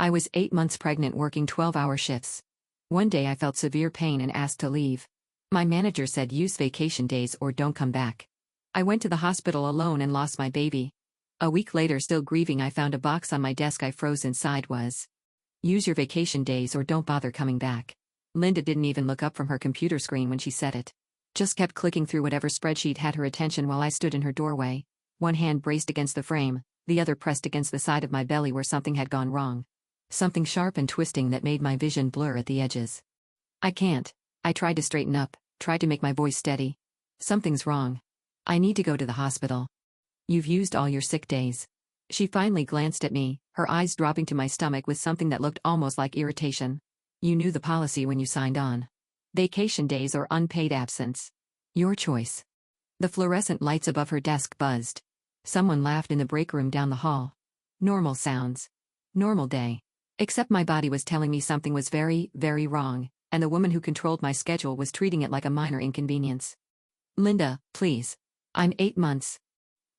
I was 8 months pregnant working 12-hour shifts. One day I felt severe pain and asked to leave. My manager said use vacation days or don't come back. I went to the hospital alone and lost my baby. A week later, still grieving, I found a box on my desk. I froze inside. Was use your vacation days or don't bother coming back. Linda didn't even look up from her computer screen when she said it. Just kept clicking through whatever spreadsheet had her attention while I stood in her doorway, one hand braced against the frame, the other pressed against the side of my belly where something had gone wrong. Something sharp and twisting that made my vision blur at the edges. I can't. I tried to straighten up, tried to make my voice steady. Something's wrong. I need to go to the hospital. You've used all your sick days. She finally glanced at me, her eyes dropping to my stomach with something that looked almost like irritation. You knew the policy when you signed on. Vacation days or unpaid absence. Your choice. The fluorescent lights above her desk buzzed. Someone laughed in the break room down the hall. Normal sounds. Normal day. Except my body was telling me something was very, very wrong, and the woman who controlled my schedule was treating it like a minor inconvenience. Linda, please. I'm 8 months.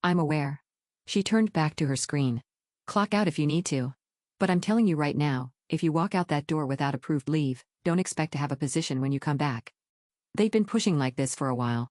I'm aware. She turned back to her screen. Clock out if you need to. But I'm telling you right now, if you walk out that door without approved leave, don't expect to have a position when you come back. They've been pushing like this for a while.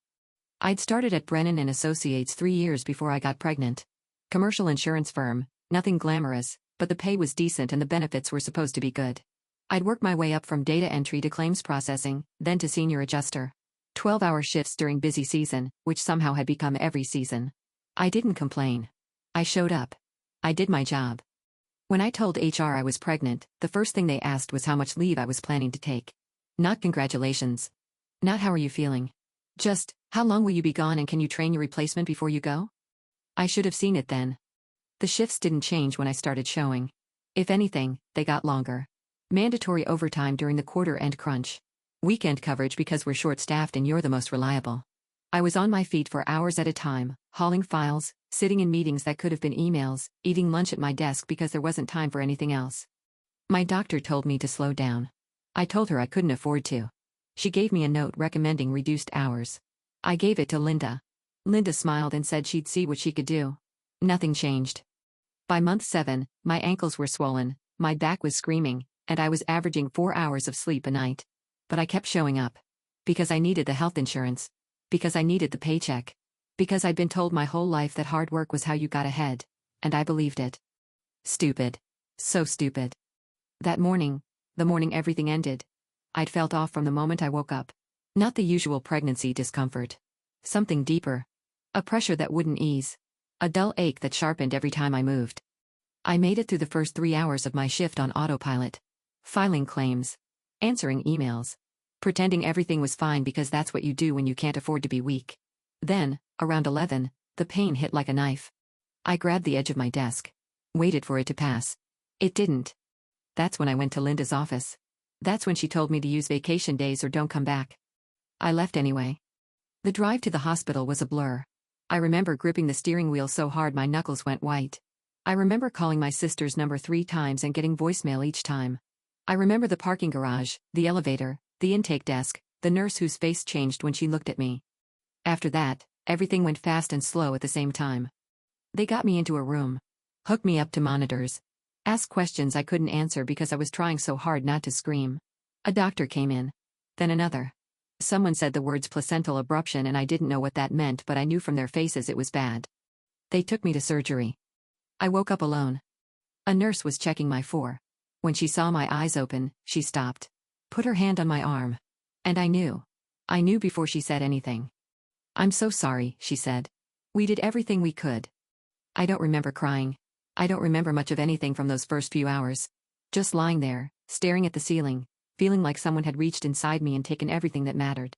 I'd started at Brennan & Associates 3 years before I got pregnant. Commercial insurance firm, nothing glamorous, but the pay was decent and the benefits were supposed to be good. I'd worked my way up from data entry to claims processing, then to senior adjuster. 12-hour shifts during busy season, which somehow had become every season. I didn't complain. I showed up. I did my job. When I told HR I was pregnant, the first thing they asked was how much leave I was planning to take. Not congratulations. Not how are you feeling. Just, how long will you be gone and can you train your replacement before you go? I should have seen it then. The shifts didn't change when I started showing. If anything, they got longer. Mandatory overtime during the quarter-end crunch. Weekend coverage because we're short-staffed and you're the most reliable. I was on my feet for hours at a time, hauling files, sitting in meetings that could have been emails, eating lunch at my desk because there wasn't time for anything else. My doctor told me to slow down. I told her I couldn't afford to. She gave me a note recommending reduced hours. I gave it to Linda. Linda smiled and said she'd see what she could do. Nothing changed. By month 7, my ankles were swollen, my back was screaming, and I was averaging 4 hours of sleep a night. But I kept showing up. Because I needed the health insurance. Because I needed the paycheck. Because I'd been told my whole life that hard work was how you got ahead. And I believed it. Stupid. So stupid. That morning, the morning everything ended, I'd felt off from the moment I woke up. Not the usual pregnancy discomfort. Something deeper. A pressure that wouldn't ease. A dull ache that sharpened every time I moved. I made it through the first 3 hours of my shift on autopilot. Filing claims. Answering emails. Pretending everything was fine because that's what you do when you can't afford to be weak. Then, around 11, the pain hit like a knife. I grabbed the edge of my desk. Waited for it to pass. It didn't. That's when I went to Linda's office. That's when she told me to use vacation days or don't come back. I left anyway. The drive to the hospital was a blur. I remember gripping the steering wheel so hard my knuckles went white. I remember calling my sister's number 3 times and getting voicemail each time. I remember the parking garage, the elevator, the intake desk, the nurse whose face changed when she looked at me. After that, everything went fast and slow at the same time. They got me into a room. Hooked me up to monitors. Asked questions I couldn't answer because I was trying so hard not to scream. A doctor came in. Then another. Someone said the words placental abruption and I didn't know what that meant, but I knew from their faces it was bad. They took me to surgery. I woke up alone. A nurse was checking my 4. When she saw my eyes open, she stopped. Put her hand on my arm. And I knew. I knew before she said anything. I'm so sorry, she said. We did everything we could. I don't remember crying. I don't remember much of anything from those first few hours. Just lying there, staring at the ceiling, feeling like someone had reached inside me and taken everything that mattered.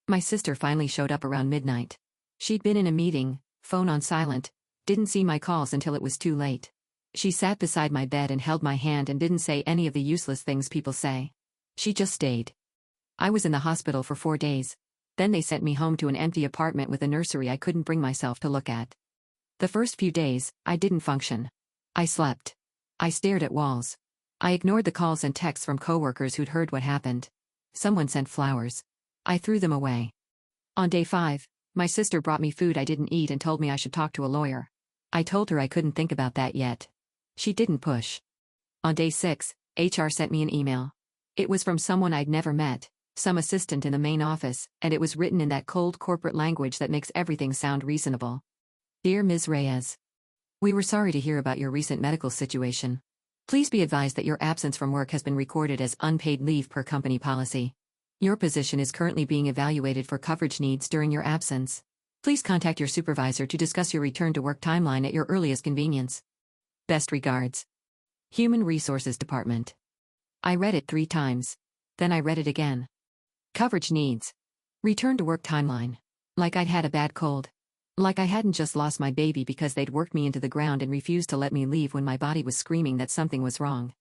My sister finally showed up around midnight. She'd been in a meeting, phone on silent, didn't see my calls until it was too late. She sat beside my bed and held my hand and didn't say any of the useless things people say. She just stayed. I was in the hospital for 4 days. Then they sent me home to an empty apartment with a nursery I couldn't bring myself to look at. The first few days, I didn't function. I slept. I stared at walls. I ignored the calls and texts from coworkers who'd heard what happened. Someone sent flowers. I threw them away. On day 5, my sister brought me food I didn't eat and told me I should talk to a lawyer. I told her I couldn't think about that yet. She didn't push. On day 6, HR sent me an email. It was from someone I'd never met, some assistant in the main office, and it was written in that cold corporate language that makes everything sound reasonable. Dear Ms. Reyes, we were sorry to hear about your recent medical situation. Please be advised that your absence from work has been recorded as unpaid leave per company policy. Your position is currently being evaluated for coverage needs during your absence. Please contact your supervisor to discuss your return to work timeline at your earliest convenience. Best regards. Human Resources Department. I read it 3 times. Then I read it again. Coverage needs. Return to work timeline. Like I'd had a bad cold. Like I hadn't just lost my baby because they'd worked me into the ground and refused to let me leave when my body was screaming that something was wrong.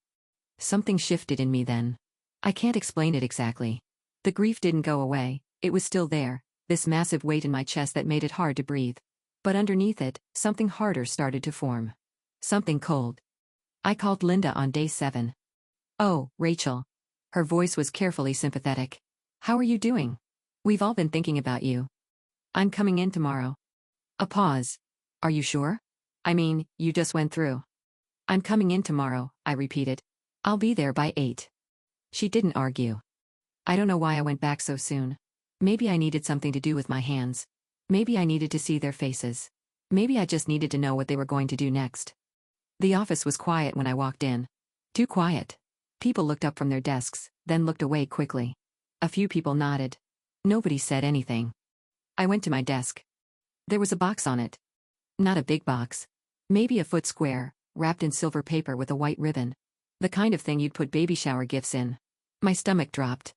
Something shifted in me then. I can't explain it exactly. The grief didn't go away, it was still there, this massive weight in my chest that made it hard to breathe. But underneath it, something harder started to form. Something cold. I called Linda on day 7. Oh, Rachel. Her voice was carefully sympathetic. How are you doing? We've all been thinking about you. I'm coming in tomorrow. A pause. Are you sure? I mean, you just went through. I'm coming in tomorrow, I repeated. I'll be there by 8. She didn't argue. I don't know why I went back so soon. Maybe I needed something to do with my hands. Maybe I needed to see their faces. Maybe I just needed to know what they were going to do next. The office was quiet when I walked in. Too quiet. People looked up from their desks, then looked away quickly. A few people nodded. Nobody said anything. I went to my desk. There was a box on it. Not a big box. Maybe a foot square, wrapped in silver paper with a white ribbon. The kind of thing you'd put baby shower gifts in. My stomach dropped.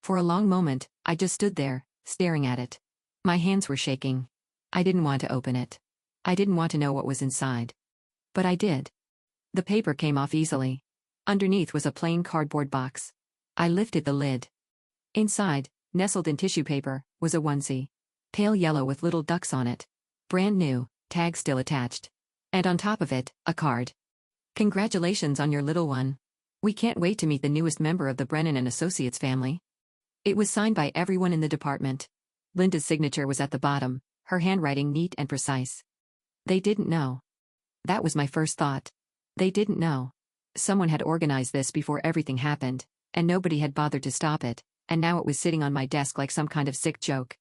For a long moment, I just stood there, staring at it. My hands were shaking. I didn't want to open it. I didn't want to know what was inside. But I did. The paper came off easily. Underneath was a plain cardboard box. I lifted the lid. Inside, nestled in tissue paper, was a onesie. Pale yellow with little ducks on it. Brand new, tag still attached. And on top of it, a card. Congratulations on your little one. We can't wait to meet the newest member of the Brennan and Associates family. It was signed by everyone in the department. Linda's signature was at the bottom, her handwriting neat and precise. They didn't know. That was my first thought. They didn't know. Someone had organized this before everything happened, and nobody had bothered to stop it, and now it was sitting on my desk like some kind of sick joke.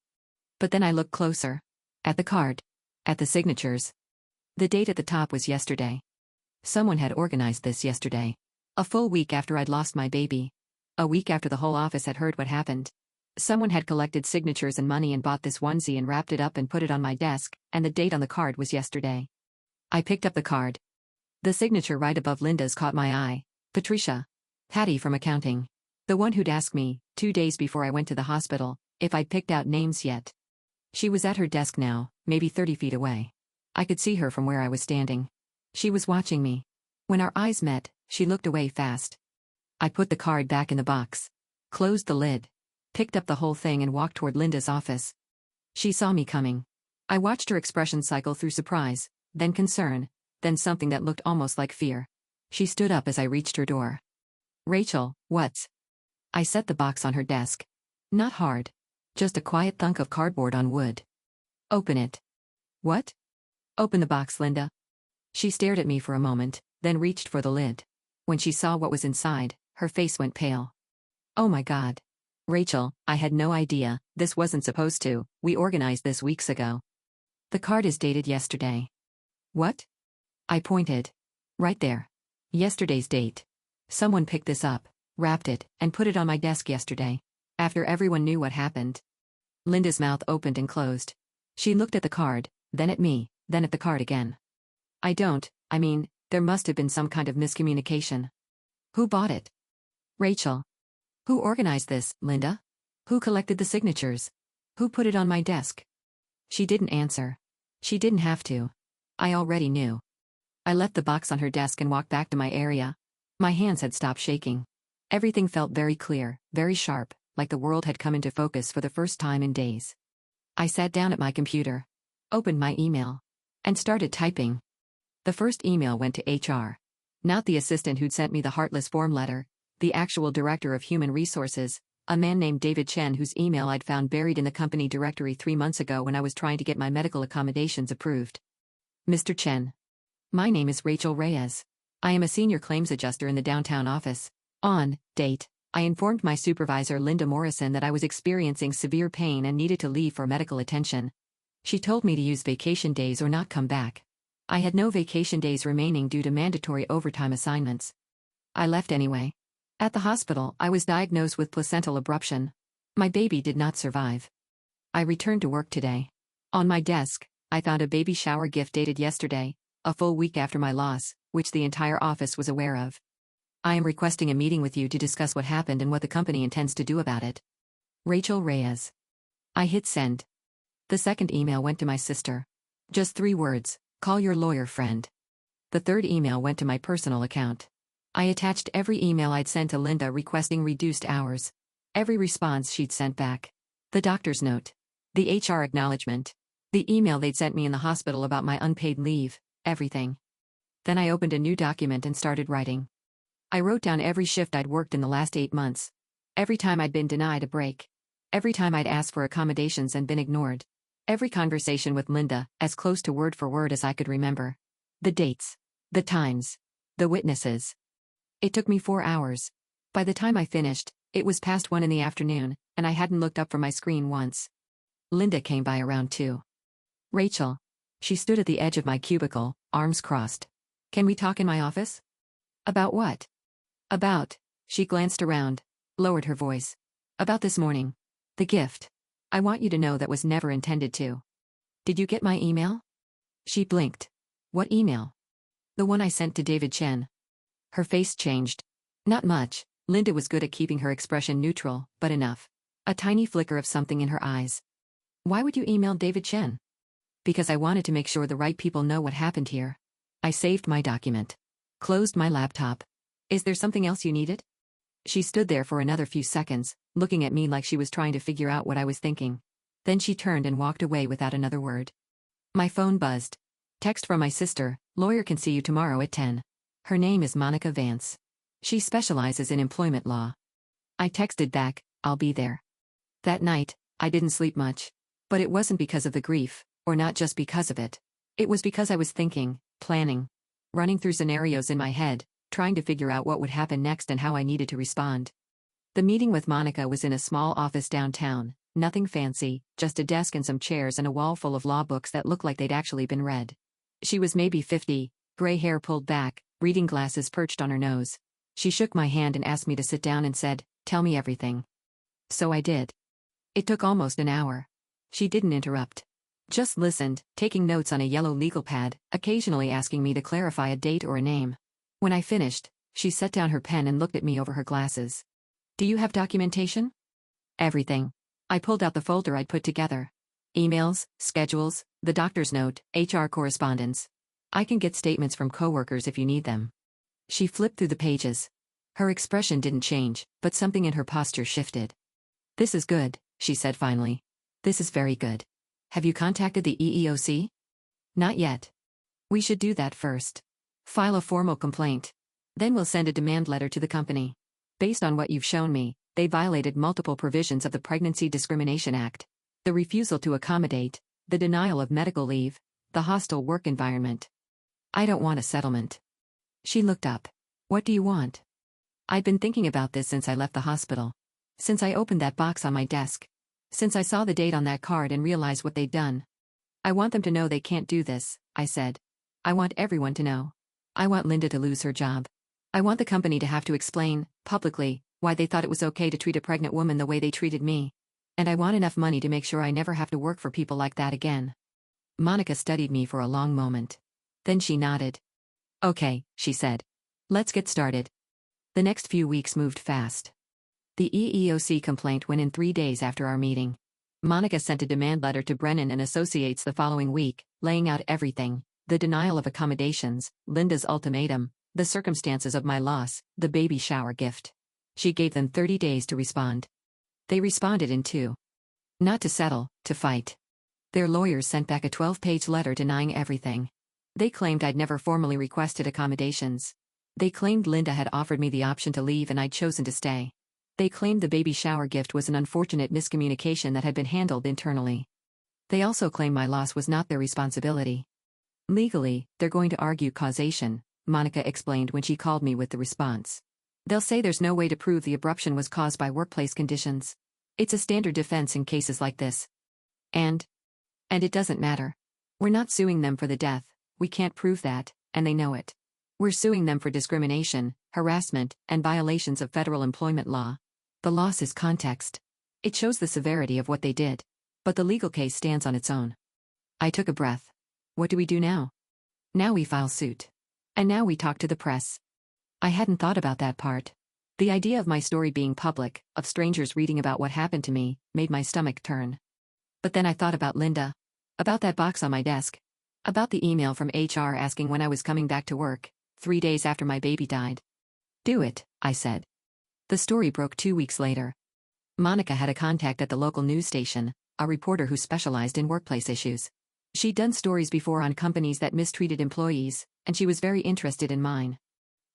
But then I looked closer. At the card. At the signatures. The date at the top was yesterday. Someone had organized this yesterday. A full week after I'd lost my baby. A week after the whole office had heard what happened. Someone had collected signatures and money and bought this onesie and wrapped it up and put it on my desk, and the date on the card was yesterday. I picked up the card. The signature right above Linda's caught my eye. Patricia. Patty from accounting. The one who'd asked me, 2 days before I went to the hospital, if I'd picked out names yet. She was at her desk now, maybe 30 feet away. I could see her from where I was standing. She was watching me. When our eyes met, she looked away fast. I put the card back in the box. Closed the lid. Picked up the whole thing and walked toward Linda's office. She saw me coming. I watched her expression cycle through surprise, then concern, then something that looked almost like fear. She stood up as I reached her door. Rachel, what's? I set the box on her desk. Not hard. Just a quiet thunk of cardboard on wood. Open it. What? Open the box, Linda. She stared at me for a moment, then reached for the lid. When she saw what was inside, her face went pale. Oh my God. Rachel, I had no idea, this wasn't supposed to, we organized this weeks ago. The card is dated yesterday. What? I pointed. Right there. Yesterday's date. Someone picked this up, wrapped it, and put it on my desk yesterday. After everyone knew what happened. Linda's mouth opened and closed. She looked at the card, then at me, then at the card again. I mean, there must have been some kind of miscommunication. Who bought it? Rachel. Who organized this, Linda? Who collected the signatures? Who put it on my desk? She didn't answer. She didn't have to. I already knew. I left the box on her desk and walked back to my area. My hands had stopped shaking. Everything felt very clear, very sharp, like the world had come into focus for the first time in days. I sat down at my computer, opened my email, and started typing. The first email went to HR. Not the assistant who'd sent me the heartless form letter, the actual director of human resources, a man named David Chen whose email I'd found buried in the company directory 3 months ago when I was trying to get my medical accommodations approved. Mr. Chen. My name is Rachel Reyes. I am a senior claims adjuster in the downtown office. On date, I informed my supervisor Linda Morrison that I was experiencing severe pain and needed to leave for medical attention. She told me to use vacation days or not come back. I had no vacation days remaining due to mandatory overtime assignments. I left anyway. At the hospital, I was diagnosed with placental abruption. My baby did not survive. I returned to work today. On my desk, I found a baby shower gift dated yesterday, a full week after my loss, which the entire office was aware of. I am requesting a meeting with you to discuss what happened and what the company intends to do about it. Rachel Reyes. I hit send. The second email went to my sister. Just 3 words, call your lawyer friend. The third email went to my personal account. I attached every email I'd sent to Linda requesting reduced hours. Every response she'd sent back. The doctor's note. The HR acknowledgement. The email they'd sent me in the hospital about my unpaid leave, everything. Then I opened a new document and started writing. I wrote down every shift I'd worked in the last 8 months. Every time I'd been denied a break. Every time I'd asked for accommodations and been ignored. Every conversation with Linda, as close to word for word as I could remember. The dates. The times. The witnesses. It took me 4 hours. By the time I finished, it was past 1 in the afternoon, and I hadn't looked up from my screen once. Linda came by around 2. Rachel. She stood at the edge of my cubicle, arms crossed. Can we talk in my office? About what? About. She glanced around, lowered her voice. About this morning. The gift. I want you to know that was never intended to. Did you get my email? She blinked. What email? The one I sent to David Chen. Her face changed. Not much. Linda was good at keeping her expression neutral, but enough. A tiny flicker of something in her eyes. Why would you email David Chen? Because I wanted to make sure the right people know what happened here. I saved my document. Closed my laptop. Is there something else you needed? She stood there for another few seconds, looking at me like she was trying to figure out what I was thinking. Then she turned and walked away without another word. My phone buzzed. Text from my sister, lawyer can see you tomorrow at 10. Her name is Monica Vance. She specializes in employment law. I texted back, I'll be there. That night, I didn't sleep much. But it wasn't because of the grief, or not just because of it. It was because I was thinking, planning, running through scenarios in my head, trying to figure out what would happen next and how I needed to respond. The meeting with Monica was in a small office downtown, nothing fancy, just a desk and some chairs and a wall full of law books that looked like they'd actually been read. She was maybe 50, gray hair pulled back, reading glasses perched on her nose. She shook my hand and asked me to sit down and said, "Tell me everything." So I did. It took almost an hour. She didn't interrupt. Just listened, taking notes on a yellow legal pad, occasionally asking me to clarify a date or a name. When I finished, she set down her pen and looked at me over her glasses. "Do you have documentation?" "Everything." I pulled out the folder I'd put together. Emails, schedules, the doctor's note, HR correspondence. I can get statements from coworkers if you need them. She flipped through the pages. Her expression didn't change, but something in her posture shifted. "This is good," she said finally. "This is very good. Have you contacted the EEOC?" "Not yet. We should do that first. File a formal complaint. Then we'll send a demand letter to the company. Based on what you've shown me, they violated multiple provisions of the Pregnancy Discrimination Act. The refusal to accommodate, the denial of medical leave, the hostile work environment. I don't want a settlement." She looked up. "What do you want?" I'd been thinking about this since I left the hospital. Since I opened that box on my desk. Since I saw the date on that card and realized what they'd done. "I want them to know they can't do this," I said. "I want everyone to know. I want Linda to lose her job. I want the company to have to explain, publicly, why they thought it was okay to treat a pregnant woman the way they treated me. And I want enough money to make sure I never have to work for people like that again." Monica studied me for a long moment. Then she nodded. "Okay," she said. "Let's get started." The next few weeks moved fast. The EEOC complaint went in 3 days after our meeting. Monica sent a demand letter to Brennan and Associates the following week, laying out everything: the denial of accommodations, Linda's ultimatum, the circumstances of my loss, the baby shower gift. She gave them 30 days to respond. They responded in 2. Not to settle, to fight. Their lawyers sent back a 12-page letter denying everything. They claimed I'd never formally requested accommodations. They claimed Linda had offered me the option to leave and I'd chosen to stay. They claimed the baby shower gift was an unfortunate miscommunication that had been handled internally. They also claimed my loss was not their responsibility. Legally, they're going to argue causation, Monica explained when she called me with the response. They'll say there's no way to prove the abruption was caused by workplace conditions. It's a standard defense in cases like this. And it doesn't matter. We're not suing them for the death, we can't prove that, and they know it. We're suing them for discrimination, harassment, and violations of federal employment law. The loss is context. It shows the severity of what they did. But the legal case stands on its own. I took a breath. What do we do now? Now we file suit. And now we talk to the press. I hadn't thought about that part. The idea of my story being public, of strangers reading about what happened to me, made my stomach turn. But then I thought about Linda. About that box on my desk. About the email from HR asking when I was coming back to work, 3 days after my baby died. Do it, I said. The story broke 2 weeks later. Monica had a contact at the local news station, a reporter who specialized in workplace issues. She'd done stories before on companies that mistreated employees, and she was very interested in mine.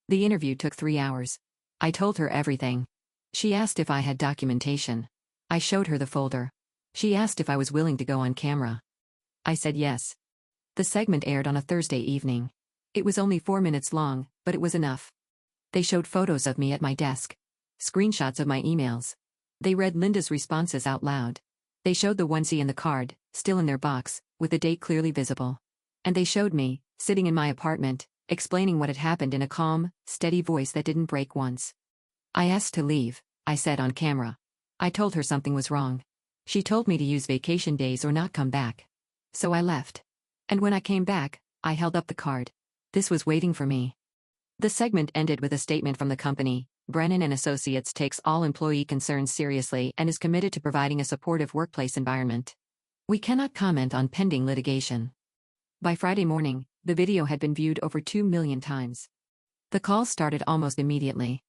The interview took 3 hours. I told her everything. She asked if I had documentation. I showed her the folder. She asked if I was willing to go on camera. I said yes. The segment aired on a Thursday evening. It was only 4 minutes long, but it was enough. They showed photos of me at my desk. Screenshots of my emails. They read Linda's responses out loud. They showed the onesie and the card, still in their box, with the date clearly visible. And they showed me, sitting in my apartment, explaining what had happened in a calm, steady voice that didn't break once. I asked to leave, I said on camera. I told her something was wrong. She told me to use vacation days or not come back. So I left. And when I came back, I held up the card. This was waiting for me. The segment ended with a statement from the company. Brennan and Associates takes all employee concerns seriously and is committed to providing a supportive workplace environment. We cannot comment on pending litigation. By Friday morning, the video had been viewed over 2 million times. The calls started almost immediately.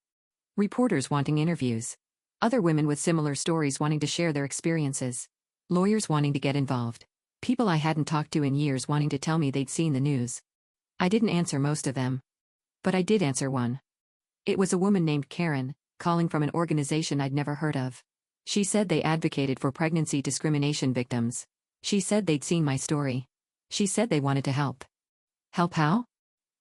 Reporters wanting interviews. Other women with similar stories wanting to share their experiences. Lawyers wanting to get involved. People I hadn't talked to in years wanting to tell me they'd seen the news. I didn't answer most of them. But I did answer one. It was a woman named Karen, calling from an organization I'd never heard of. She said they advocated for pregnancy discrimination victims. She said they'd seen my story. She said they wanted to help. Help how?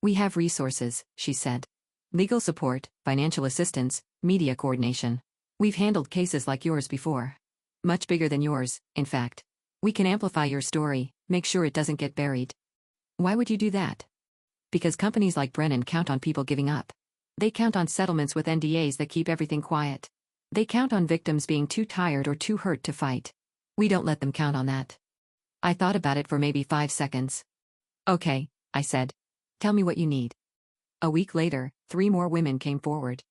We have resources, she said. Legal support, financial assistance, media coordination. We've handled cases like yours before. Much bigger than yours, in fact. We can amplify your story, make sure it doesn't get buried. Why would you do that? Because companies like Brennan count on people giving up. They count on settlements with NDAs that keep everything quiet. They count on victims being too tired or too hurt to fight. We don't let them count on that. I thought about it for maybe 5 seconds. Okay, I said. Tell me what you need. A week later, 3 more women came forward.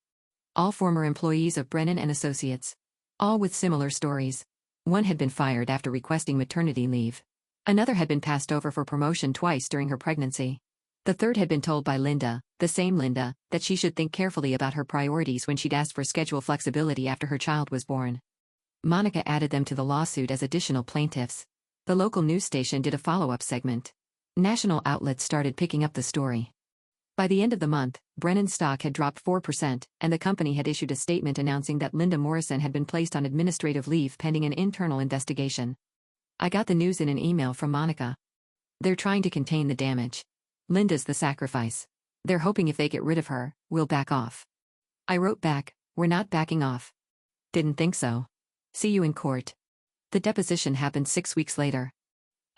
All former employees of Brennan and Associates. All with similar stories. One had been fired after requesting maternity leave. Another had been passed over for promotion twice during her pregnancy. The third had been told by Linda, the same Linda, that she should think carefully about her priorities when she'd asked for schedule flexibility after her child was born. Monica added them to the lawsuit as additional plaintiffs. The local news station did a follow-up segment. National outlets started picking up the story. By the end of the month, Brennan's stock had dropped 4%, and the company had issued a statement announcing that Linda Morrison had been placed on administrative leave pending an internal investigation. I got the news in an email from Monica. They're trying to contain the damage. Linda's the sacrifice. They're hoping if they get rid of her, we'll back off. I wrote back, we're not backing off. Didn't think so. See you in court. The deposition happened 6 weeks later.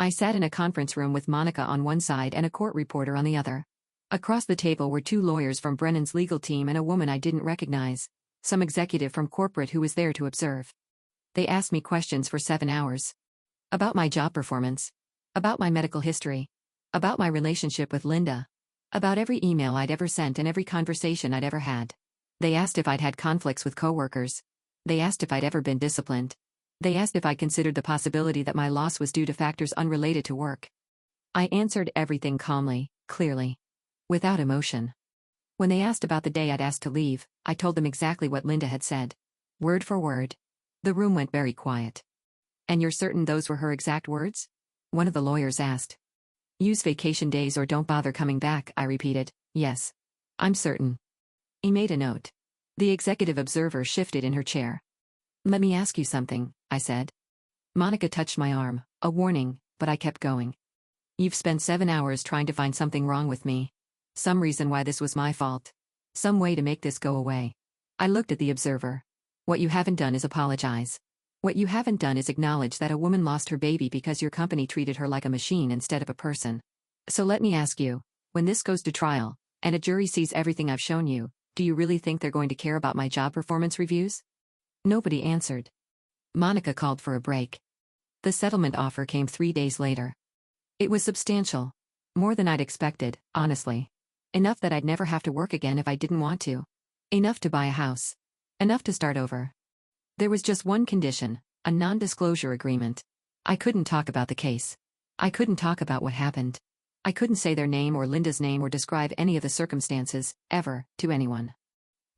I sat in a conference room with Monica on one side and a court reporter on the other. Across the table were 2 lawyers from Brennan's legal team and a woman I didn't recognize, some executive from corporate who was there to observe. They asked me questions for 7 hours. About my job performance. About my medical history. About my relationship with Linda. About every email I'd ever sent and every conversation I'd ever had. They asked if I'd had conflicts with coworkers. They asked if I'd ever been disciplined. They asked if I considered the possibility that my loss was due to factors unrelated to work. I answered everything calmly, clearly. Without emotion. When they asked about the day I'd asked to leave, I told them exactly what Linda had said. Word for word. The room went very quiet. And you're certain those were her exact words? One of the lawyers asked. Use vacation days or don't bother coming back, I repeated. Yes. I'm certain. He made a note. The executive observer shifted in her chair. Let me ask you something, I said. Monica touched my arm, a warning, but I kept going. You've spent 7 hours trying to find something wrong with me. Some reason why this was my fault. Some way to make this go away. I looked at the observer. What you haven't done is apologize. What you haven't done is acknowledge that a woman lost her baby because your company treated her like a machine instead of a person. So let me ask you, when this goes to trial, and a jury sees everything I've shown you, do you really think they're going to care about my job performance reviews? Nobody answered. Monica called for a break. The settlement offer came 3 days later. It was substantial. More than I'd expected, honestly. Enough that I'd never have to work again if I didn't want to. Enough to buy a house. Enough to start over. There was just one condition, a non-disclosure agreement. I couldn't talk about the case. I couldn't talk about what happened. I couldn't say their name or Linda's name or describe any of the circumstances, ever, to anyone.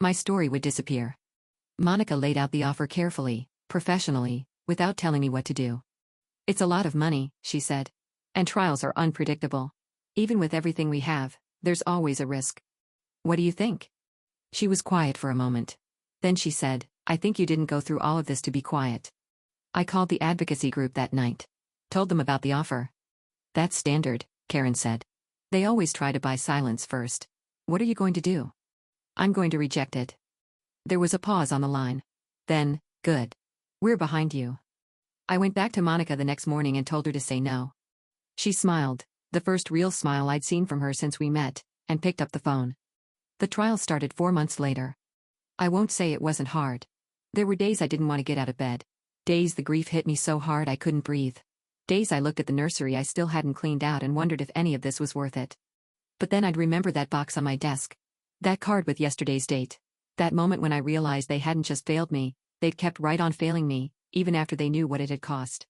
My story would disappear. Monica laid out the offer carefully, professionally, without telling me what to do. It's a lot of money, she said. And trials are unpredictable. Even with everything we have, there's always a risk. What do you think? She was quiet for a moment. Then she said, I think you didn't go through all of this to be quiet. I called the advocacy group that night. Told them about the offer. That's standard, Karen said. They always try to buy silence first. What are you going to do? I'm going to reject it. There was a pause on the line. Then, good. We're behind you. I went back to Monica the next morning and told her to say no. She smiled, the first real smile I'd seen from her since we met, and picked up the phone. The trial started 4 months later. I won't say it wasn't hard. There were days I didn't want to get out of bed. Days the grief hit me so hard I couldn't breathe. Days I looked at the nursery I still hadn't cleaned out and wondered if any of this was worth it. But then I'd remember that box on my desk. That card with yesterday's date. That moment when I realized they hadn't just failed me, they'd kept right on failing me, even after they knew what it had cost.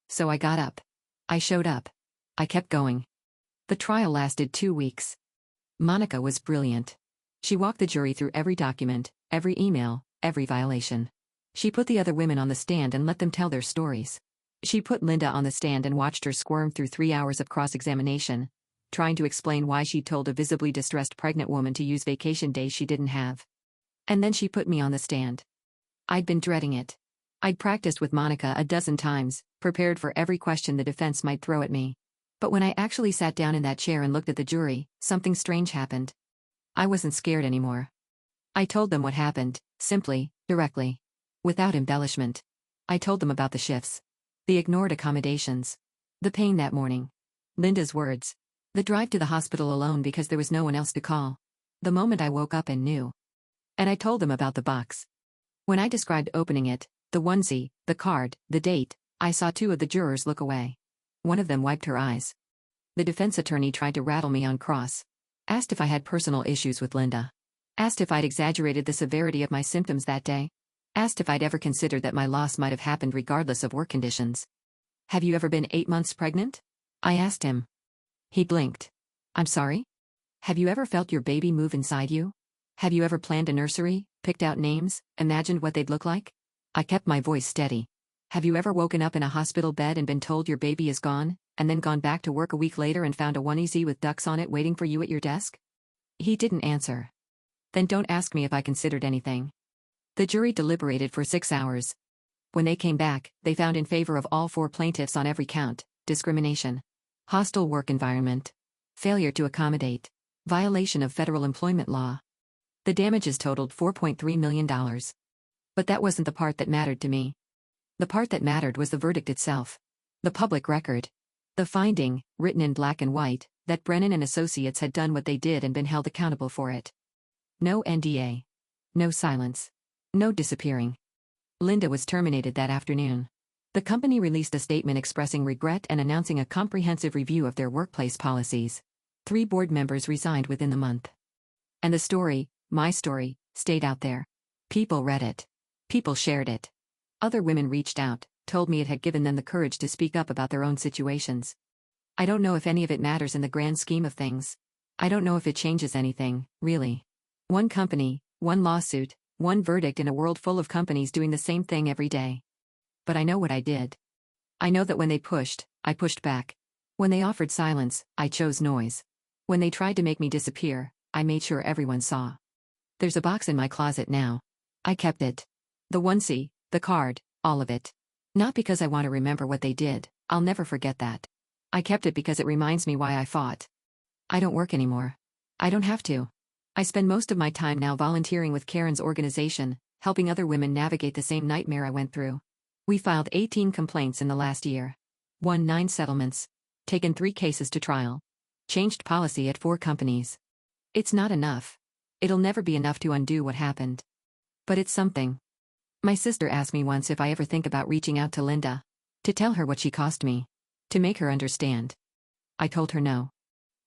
So I got up. I showed up. I kept going. The trial lasted 2 weeks. Monica was brilliant. She walked the jury through every document, every email, every violation. She put the other women on the stand and let them tell their stories. She put Linda on the stand and watched her squirm through 3 hours of cross-examination, trying to explain why she'd told a visibly distressed pregnant woman to use vacation days she didn't have. And then she put me on the stand. I'd been dreading it. I'd practiced with Monica a dozen times, prepared for every question the defense might throw at me. But when I actually sat down in that chair and looked at the jury, something strange happened. I wasn't scared anymore. I told them what happened, simply, directly. Without embellishment. I told them about the shifts. The ignored accommodations. The pain that morning. Linda's words. The drive to the hospital alone because there was no one else to call. The moment I woke up and knew. And I told them about the box. When I described opening it, the onesie, the card, the date, I saw 2 of the jurors look away. One of them wiped her eyes. The defense attorney tried to rattle me on cross. Asked if I had personal issues with Linda. Asked if I'd exaggerated the severity of my symptoms that day. Asked if I'd ever considered that my loss might have happened regardless of work conditions. Have you ever been 8 months pregnant? I asked him. He blinked. I'm sorry? Have you ever felt your baby move inside you? Have you ever planned a nursery, picked out names, imagined what they'd look like? I kept my voice steady. Have you ever woken up in a hospital bed and been told your baby is gone, and then gone back to work a week later and found a onesie with ducks on it waiting for you at your desk? He didn't answer. Then don't ask me if I considered anything. The jury deliberated for 6 hours. When they came back, they found in favor of all 4 plaintiffs on every count: discrimination, hostile work environment, failure to accommodate, violation of federal employment law. The damages totaled $4.3 million. But that wasn't the part that mattered to me. The part that mattered was the verdict itself. The public record. The finding, written in black and white, that Brennan and Associates had done what they did and been held accountable for it. No NDA. No silence. No disappearing. Linda was terminated that afternoon. The company released a statement expressing regret and announcing a comprehensive review of their workplace policies. 3 board members resigned within the month. And the story, my story, stayed out there. People read it. People shared it. Other women reached out, told me it had given them the courage to speak up about their own situations. I don't know if any of it matters in the grand scheme of things. I don't know if it changes anything, really. One company, one lawsuit, one verdict in a world full of companies doing the same thing every day. But I know what I did. I know that when they pushed, I pushed back. When they offered silence, I chose noise. When they tried to make me disappear, I made sure everyone saw. There's a box in my closet now. I kept it. The onesie, the card, all of it. Not because I want to remember what they did, I'll never forget that. I kept it because it reminds me why I fought. I don't work anymore. I don't have to. I spend most of my time now volunteering with Karen's organization, helping other women navigate the same nightmare I went through. We filed 18 complaints in the last year. Won 9 settlements. Taken 3 cases to trial. Changed policy at 4 companies. It's not enough. It'll never be enough to undo what happened. But it's something. My sister asked me once if I ever think about reaching out to Linda. To tell her what she cost me. To make her understand. I told her no.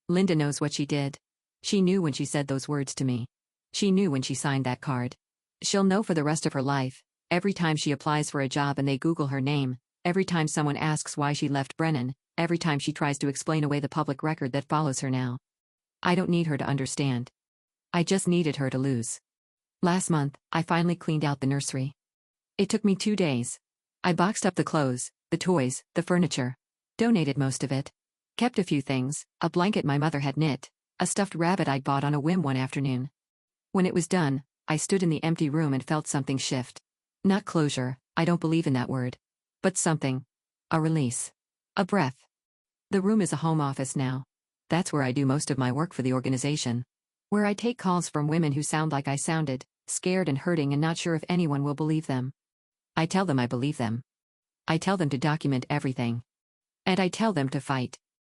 Linda knows what she did. She knew when she said those words to me. She knew when she signed that card. She'll know for the rest of her life, every time she applies for a job and they Google her name, every time someone asks why she left Brennan, every time she tries to explain away the public record that follows her now. I don't need her to understand. I just needed her to lose. Last month, I finally cleaned out the nursery. It took me 2 days. I boxed up the clothes, the toys, the furniture. Donated most of it. Kept a few things, a blanket my mother had knit, a stuffed rabbit I'd bought on a whim one afternoon. When it was done, I stood in the empty room and felt something shift. Not closure, I don't believe in that word. But something. A release. A breath. The room is a home office now. That's where I do most of my work for the organization. Where I take calls from women who sound like I sounded, scared and hurting and not sure if anyone will believe them. I tell them I believe them. I tell them to document everything. And I tell them to fight.